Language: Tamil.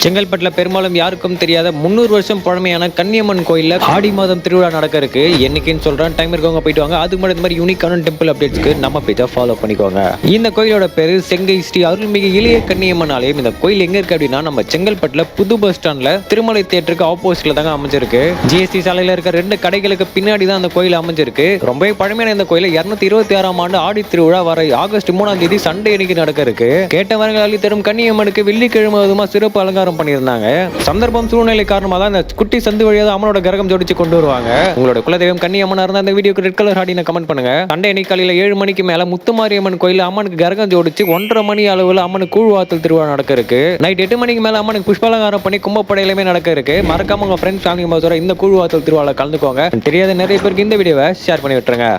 செங்கல்பட்டில் பெரும்பாலும் யாருக்கும் தெரியாத 300 வருஷம் பழமையான கன்னியம்மன் கோயிலில் ஆடி மாதம் திருவிழா நடக்க இருக்கு. என்னைக்குன்னு சொல்றேன், டைம் இருக்கவங்க போயிட்டு வாங்க. அதுக்கு முன்னாடி இந்த மாதிரி யூனிக்கான டெம்பிள் அப்டேட்ஸ்க்கு நம்ம பேஜை ஃபாலோ பண்ணிக்கோங்க. இந்த கோயிலோட பேரு செங்கை ஸ்ரீ அருள்மிகு இளைய கன்னியம்மன் ஆலயம். இந்த கோயில் எங்க இருக்கு அப்படின்னா, நம்ம செங்கல்பட்டுல புது பஸ் ஸ்டாண்ட்ல திருமலை தியேட்டருக்கு ஆப்போசிட்ல தாங்க அமைஞ்சிருக்கு. ஜிஎஸ்டி சாலையில இருக்க 2 கடைகளுக்கு பின்னாடி தான் அந்த கோயில் அமைஞ்சிருக்கு. ரொம்பவே பழமையான இந்த கோயில 226ஆம் ஆண்டு ஆடி திருவிழா வர ஆகஸ்ட் 3ஆம் தேதி சண்டே அன்னைக்கு நடக்க இருக்கு. கேட்டவர்கள் அள்ளி தரும் கன்னியம்மனுக்கு வெள்ளிக்கிழமை சிறப்பு அலங்காரம் பண்ணியிருந்தாங்க. சந்தர்ப்பம் சூழ்நிலை காரணமாக தான் இந்த குட்டி சந்து வழியாக அம்மனோட கிரகம் ஜோடிச்சு கொண்டு வருவாங்க. உங்களோட குலதெய்வம் கன்னியம்மனா இருந்தா இந்த வீடியோக்கு ரெட் கலர் ஹார்டின கமெண்ட் பண்ணுங்க. சண்டே அன்னைக்கு காலையில 7 மணிக்கு மேல முத்துமாரியம்மன் கோயில் அம்மனுக்கு கிரகம் ஜோடிச்சு 1:30 மணி அளவுல அம்மனுக்கு கூழ்வாத்தல் திருவிழா நடக்க இருக்கு. நைட் 8 மணிக்கு மேல அம்மனுக்கு புஷ்பாலங்காரம் பண்ணி கும்பப்படையிலுமே நடக்க இருக்கு. மறக்காம உங்க ஃப்ரெண்ட்ஸ் ஃபேமிலி மெம்பர்ஸோட இந்த கூழ்வாத்தல் திருவிழால கலந்துக்கோங்க. தெரியாத நிறைய பேருக்கு இந்த வீடியோவை ஷேர் பண்ணி விட்டுருங்க.